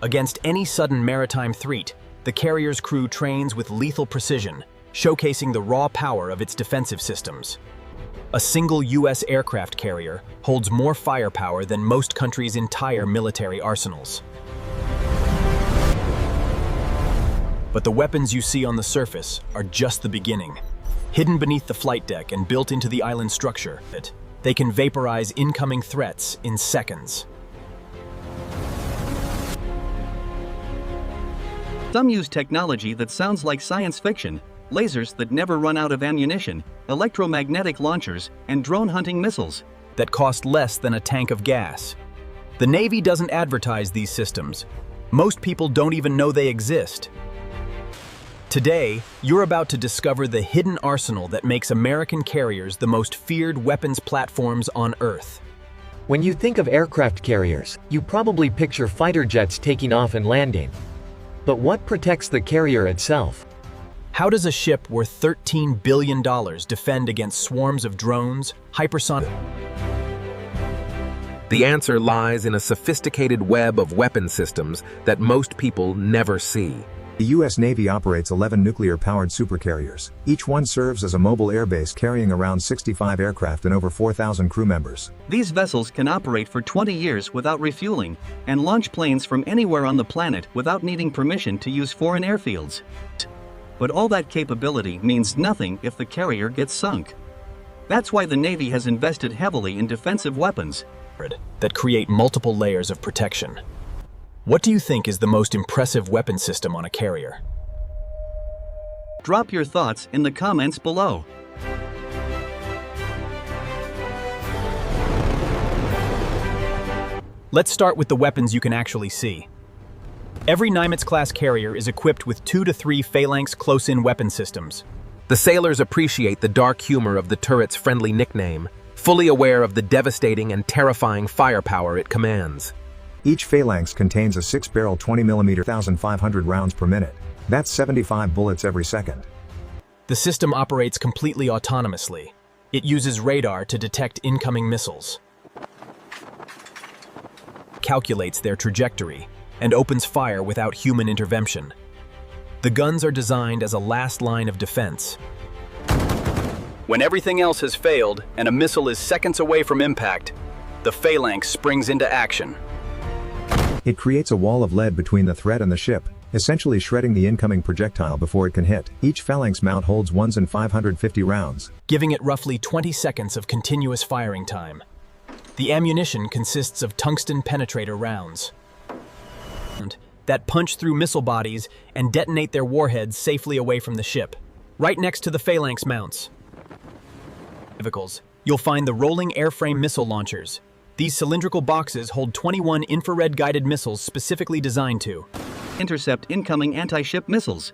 Against any sudden maritime threat, the carrier's crew trains with lethal precision, showcasing the raw power of its defensive systems. A single U.S. aircraft carrier holds more firepower than most countries' entire military arsenals. But the weapons you see on the surface are just the beginning. Hidden beneath the flight deck and built into the island structure, they can vaporize incoming threats in seconds. Some use technology that sounds like science fiction: lasers that never run out of ammunition, electromagnetic launchers, and drone-hunting missiles that cost less than a tank of gas. The Navy doesn't advertise these systems. Most people don't even know they exist. Today, you're about to discover the hidden arsenal that makes American carriers the most feared weapons platforms on Earth. When you think of aircraft carriers, you probably picture fighter jets taking off and landing. But what protects the carrier itself? How does a ship worth $13 billion defend against swarms of drones, hypersonic? The answer lies in a sophisticated web of weapon systems that most people never see. The U.S. Navy operates 11 nuclear-powered supercarriers. Each one serves as a mobile airbase carrying around 65 aircraft and over 4,000 crew members. These vessels can operate for 20 years without refueling and launch planes from anywhere on the planet without needing permission to use foreign airfields. But all that capability means nothing if the carrier gets sunk. That's why the Navy has invested heavily in defensive weapons that create multiple layers of protection. What do you think is the most impressive weapon system on a carrier? Drop your thoughts in the comments below. Let's start with the weapons you can actually see. Every Nimitz-class carrier is equipped with 2 to 3 phalanx close-in weapon systems. The sailors appreciate the dark humor of the turret's friendly nickname, fully aware of the devastating and terrifying firepower it commands. Each phalanx contains a 6-barrel 20mm 1,500 rounds per minute. That's 75 bullets every second. The system operates completely autonomously. It uses radar to detect incoming missiles, calculates their trajectory, and opens fire without human intervention. The guns are designed as a last line of defense. When everything else has failed and a missile is seconds away from impact, the phalanx springs into action. It creates a wall of lead between the threat and the ship, essentially shredding the incoming projectile before it can hit. Each phalanx mount holds 1s in 550 rounds, giving it roughly 20 seconds of continuous firing time. The ammunition consists of tungsten penetrator rounds that punch through missile bodies and detonate their warheads safely away from the ship. Right next to the phalanx mounts, you'll find the rolling airframe missile launchers. These cylindrical boxes hold 21 infrared-guided missiles specifically designed to intercept incoming anti-ship missiles.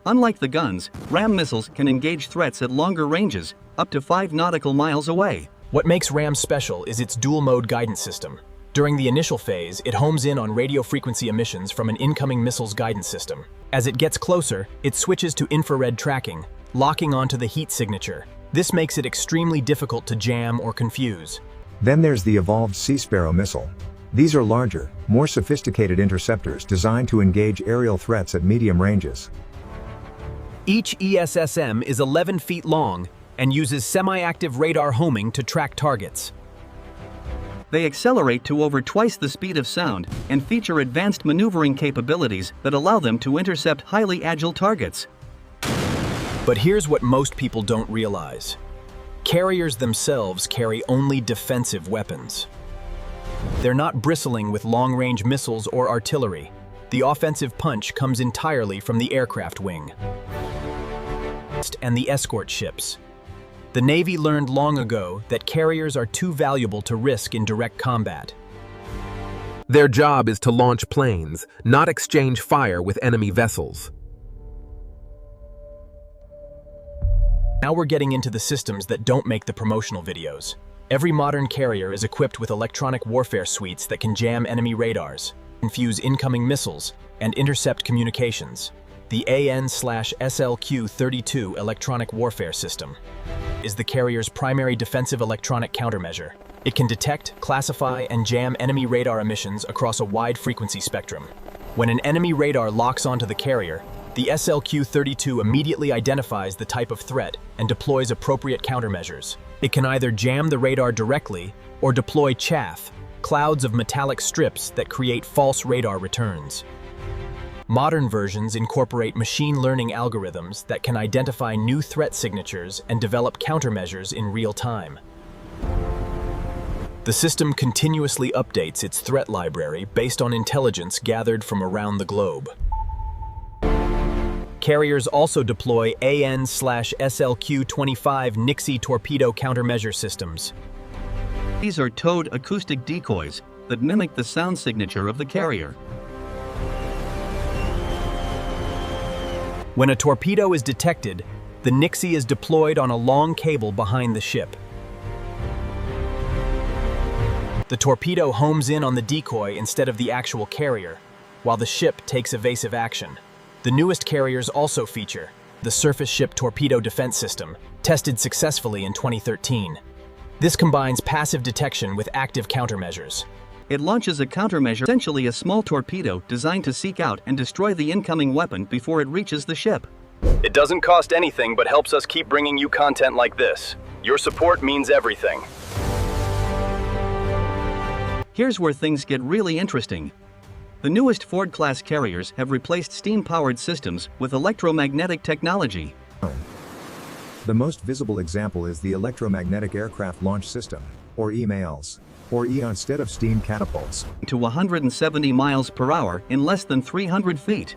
Unlike the guns, RAM missiles can engage threats at longer ranges, up to 5 nautical miles away. What makes RAM special is its dual-mode guidance system. During the initial phase, it homes in on radio frequency emissions from an incoming missile's guidance system. As it gets closer, it switches to infrared tracking, locking onto the heat signature. This makes it extremely difficult to jam or confuse. Then there's the evolved Sea Sparrow missile. These are larger, more sophisticated interceptors designed to engage aerial threats at medium ranges. Each ESSM is 11 feet long and uses semi-active radar homing to track targets. They accelerate to over twice the speed of sound and feature advanced maneuvering capabilities that allow them to intercept highly agile targets. But here's what most people don't realize. Carriers themselves carry only defensive weapons. They're not bristling with long-range missiles or artillery. The offensive punch comes entirely from the aircraft wing and the escort ships. The Navy learned long ago that carriers are too valuable to risk in direct combat. Their job is to launch planes, not exchange fire with enemy vessels. Now we're getting into the systems that don't make the promotional videos. Every modern carrier is equipped with electronic warfare suites that can jam enemy radars, confuse incoming missiles, and intercept communications. The AN/SLQ-32 electronic warfare system is the carrier's primary defensive electronic countermeasure. It can detect, classify, and jam enemy radar emissions across a wide frequency spectrum. When an enemy radar locks onto the carrier, the SLQ-32 immediately identifies the type of threat and deploys appropriate countermeasures. It can either jam the radar directly or deploy chaff, clouds of metallic strips that create false radar returns. Modern versions incorporate machine learning algorithms that can identify new threat signatures and develop countermeasures in real time. The system continuously updates its threat library based on intelligence gathered from around the globe. Carriers also deploy AN/SLQ-25 Nixie torpedo countermeasure systems. These are towed acoustic decoys that mimic the sound signature of the carrier. When a torpedo is detected, the Nixie is deployed on a long cable behind the ship. The torpedo homes in on the decoy instead of the actual carrier, while the ship takes evasive action. The newest carriers also feature the Surface Ship Torpedo Defense System, tested successfully in 2013. This combines passive detection with active countermeasures. It launches a countermeasure, essentially a small torpedo designed to seek out and destroy the incoming weapon before it reaches the ship. It doesn't cost anything but helps us keep bringing you content like this. Your support means everything. Here's where things get really interesting. The newest Ford-class carriers have replaced steam-powered systems with electromagnetic technology. The most visible example is the Electromagnetic Aircraft Launch System, or EMALS, or EA instead of steam catapults. To 170 miles per hour in less than 300 feet.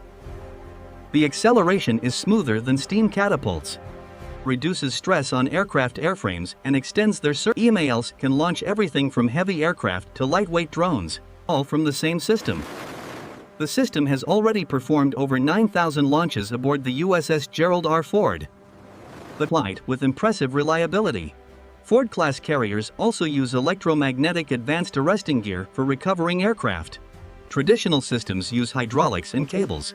The acceleration is smoother than steam catapults, reduces stress on aircraft airframes, and extends their EMALS can launch everything from heavy aircraft to lightweight drones, all from the same system. The system has already performed over 9,000 launches aboard the USS Gerald R. Ford. The flight with impressive reliability. Ford-class carriers also use electromagnetic advanced arresting gear for recovering aircraft. Traditional systems use hydraulics and cables.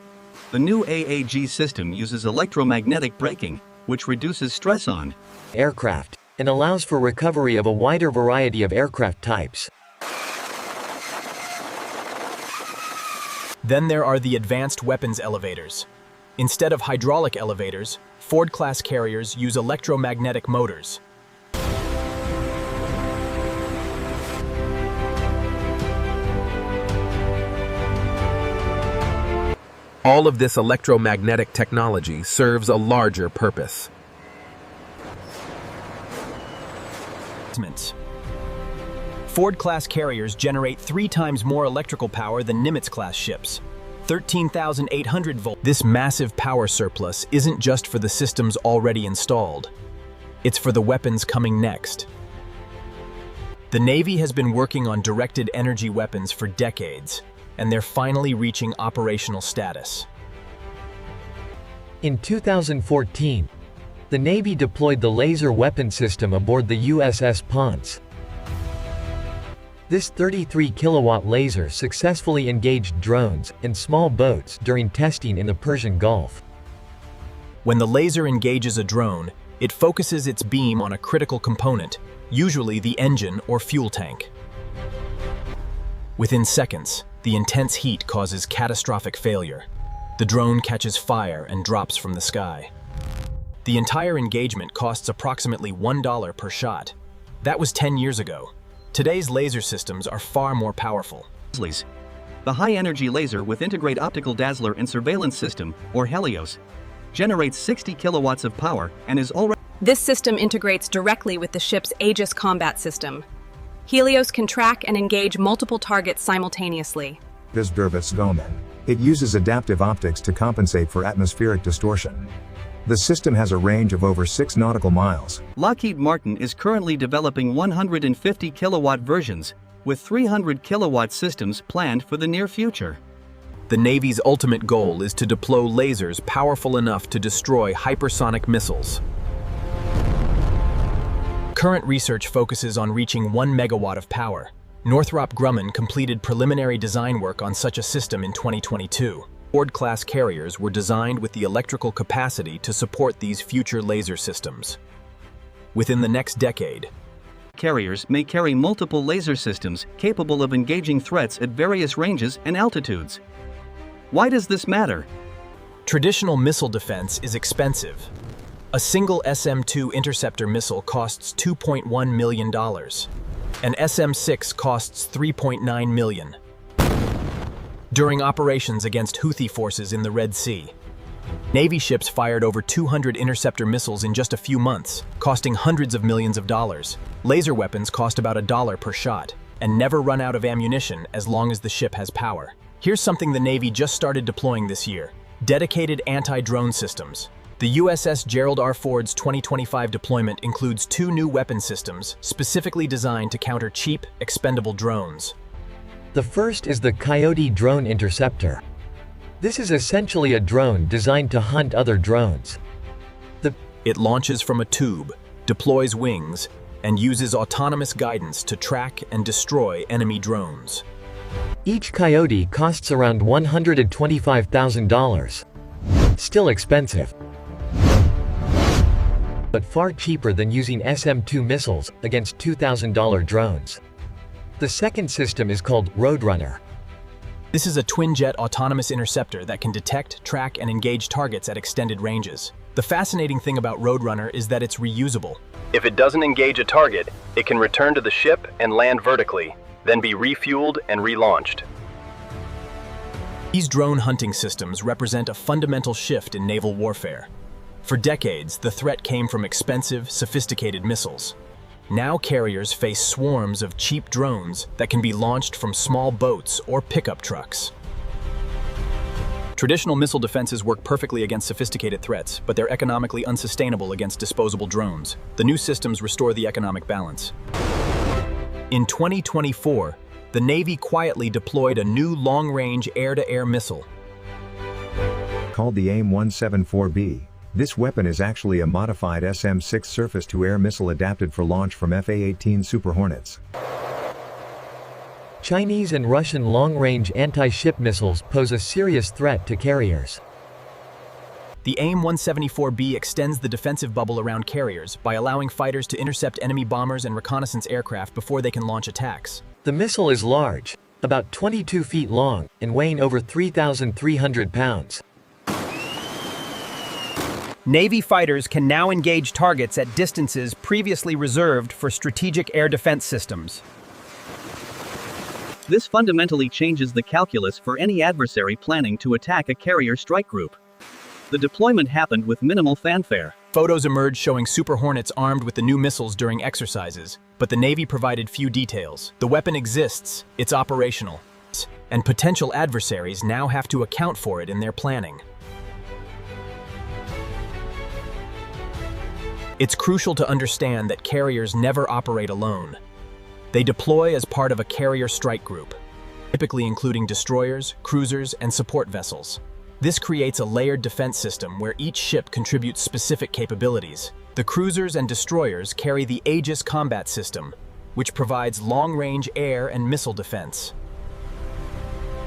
The new AAG system uses electromagnetic braking, which reduces stress on aircraft and allows for recovery of a wider variety of aircraft types. Then there are the advanced weapons elevators. Instead of hydraulic elevators, Ford-class carriers use electromagnetic motors. All of this electromagnetic technology serves a larger purpose. Ford-class carriers generate 3 times more electrical power than Nimitz-class ships, 13,800 volts. This massive power surplus isn't just for the systems already installed. It's for the weapons coming next. The Navy has been working on directed energy weapons for decades, and they're finally reaching operational status. In 2014, the Navy deployed the laser weapon system aboard the USS Ponce. This 33-kilowatt laser successfully engaged drones and small boats during testing in the Persian Gulf. When the laser engages a drone, it focuses its beam on a critical component, usually the engine or fuel tank. Within seconds, the intense heat causes catastrophic failure. The drone catches fire and drops from the sky. The entire engagement costs approximately $1 per shot. That was 10 years ago. Today's laser systems are far more powerful. The high-energy laser with Integrated Optical Dazzler and Surveillance System, or Helios, generates 60 kilowatts of power and is already... This system integrates directly with the ship's Aegis combat system. Helios can track and engage multiple targets simultaneously. It uses adaptive optics to compensate for atmospheric distortion. The system has a range of over 6 nautical miles. Lockheed Martin is currently developing 150 kilowatt versions, with 300 kilowatt systems planned for the near future. The Navy's ultimate goal is to deploy lasers powerful enough to destroy hypersonic missiles. Current research focuses on reaching 1 megawatt of power. Northrop Grumman completed preliminary design work on such a system in 2022. Ford-class carriers were designed with the electrical capacity to support these future laser systems. Within the next decade, carriers may carry multiple laser systems capable of engaging threats at various ranges and altitudes. Why does this matter? Traditional missile defense is expensive. A single SM-2 interceptor missile costs $2.1 million. An SM-6 costs $3.9 million. During operations against Houthi forces in the Red Sea, Navy ships fired over 200 interceptor missiles in just a few months, costing hundreds of millions of dollars. Laser weapons cost about $1 per shot and never run out of ammunition as long as the ship has power. Here's something the Navy just started deploying this year: dedicated anti-drone systems. The USS Gerald R. Ford's 2025 deployment includes 2 new weapon systems specifically designed to counter cheap, expendable drones. The first is the Coyote Drone Interceptor. This is essentially a drone designed to hunt other drones. It launches from a tube, deploys wings, and uses autonomous guidance to track and destroy enemy drones. Each Coyote costs around $125,000. Still expensive, but far cheaper than using SM-2 missiles against $2,000 drones. The second system is called Roadrunner. This is a twin-jet autonomous interceptor that can detect, track, and engage targets at extended ranges. The fascinating thing about Roadrunner is that it's reusable. If it doesn't engage a target, it can return to the ship and land vertically, then be refueled and relaunched. These drone hunting systems represent a fundamental shift in naval warfare. For decades, the threat came from expensive, sophisticated missiles. Now carriers face swarms of cheap drones that can be launched from small boats or pickup trucks. Traditional missile defenses work perfectly against sophisticated threats, but they're economically unsustainable against disposable drones. The new systems restore the economic balance. In 2024, the Navy quietly deployed a new long-range air-to-air missile. Called the AIM-174B. This weapon is actually a modified SM-6 surface-to-air missile adapted for launch from FA-18 Super Hornets. Chinese and Russian long-range anti-ship missiles pose a serious threat to carriers. The AIM-174B extends the defensive bubble around carriers by allowing fighters to intercept enemy bombers and reconnaissance aircraft before they can launch attacks. The missile is large, about 22 feet long, and weighing over 3,300 pounds. Navy fighters can now engage targets at distances previously reserved for strategic air defense systems. This fundamentally changes the calculus for any adversary planning to attack a carrier strike group. The deployment happened with minimal fanfare. Photos emerged showing Super Hornets armed with the new missiles during exercises, but the Navy provided few details. The weapon exists, it's operational, and potential adversaries now have to account for it in their planning. It's crucial to understand that carriers never operate alone. They deploy as part of a carrier strike group, typically including destroyers, cruisers, and support vessels. This creates a layered defense system where each ship contributes specific capabilities. The cruisers and destroyers carry the Aegis combat system, which provides long-range air and missile defense.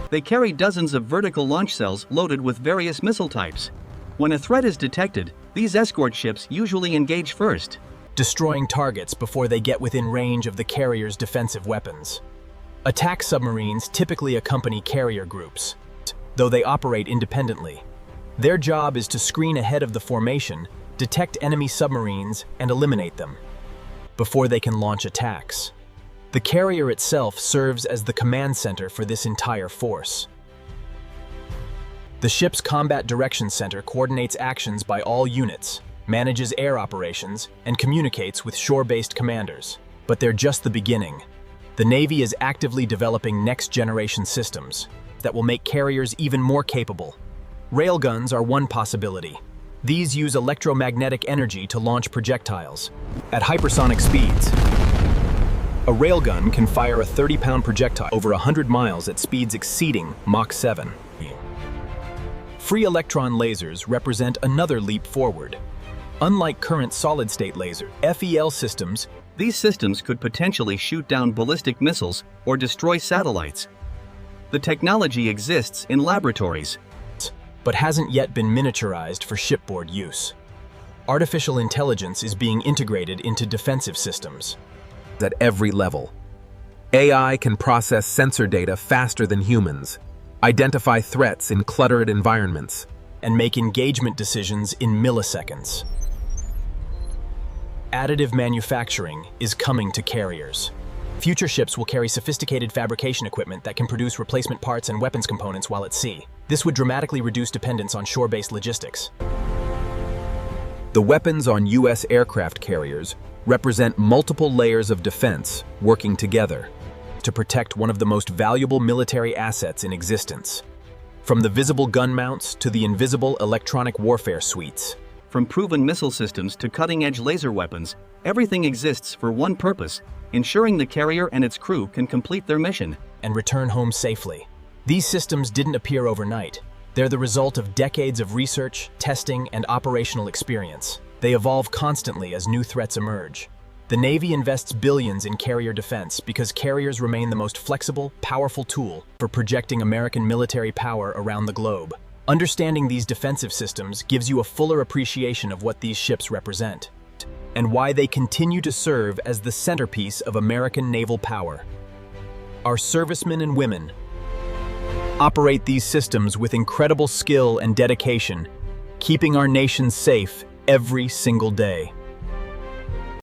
They carry dozens of vertical launch cells loaded with various missile types. When a threat is detected, these escort ships usually engage first, destroying targets before they get within range of the carrier's defensive weapons. Attack submarines typically accompany carrier groups, though they operate independently. Their job is to screen ahead of the formation, detect enemy submarines, and eliminate them before they can launch attacks. The carrier itself serves as the command center for this entire force. The ship's Combat Direction Center coordinates actions by all units, manages air operations, and communicates with shore-based commanders. But they're just the beginning. The Navy is actively developing next-generation systems that will make carriers even more capable. Railguns are one possibility. These use electromagnetic energy to launch projectiles at hypersonic speeds. A railgun can fire a 30-pound projectile over 100 miles at speeds exceeding Mach 7. Free electron lasers represent another leap forward. Unlike current solid-state laser (FEL) systems, these systems could potentially shoot down ballistic missiles or destroy satellites. The technology exists in laboratories, but hasn't yet been miniaturized for shipboard use. Artificial intelligence is being integrated into defensive systems. At every level, AI can process sensor data faster than humans. identify threats in cluttered environments, and make engagement decisions in milliseconds. Additive manufacturing is coming to carriers. Future ships will carry sophisticated fabrication equipment that can produce replacement parts and weapons components while at sea. This would dramatically reduce dependence on shore-based logistics. The weapons on U.S. aircraft carriers represent multiple layers of defense working together to protect one of the most valuable military assets in existence. From the visible gun mounts to the invisible electronic warfare suites. From proven missile systems to cutting-edge laser weapons, everything exists for one purpose: ensuring the carrier and its crew can complete their mission and return home safely. These systems didn't appear overnight. They're the result of decades of research, testing, and operational experience. They evolve constantly as new threats emerge. The Navy invests billions in carrier defense because carriers remain the most flexible, powerful tool for projecting American military power around the globe. Understanding these defensive systems gives you a fuller appreciation of what these ships represent, and why they continue to serve as the centerpiece of American naval power. Our servicemen and women operate these systems with incredible skill and dedication, keeping our nation safe every single day.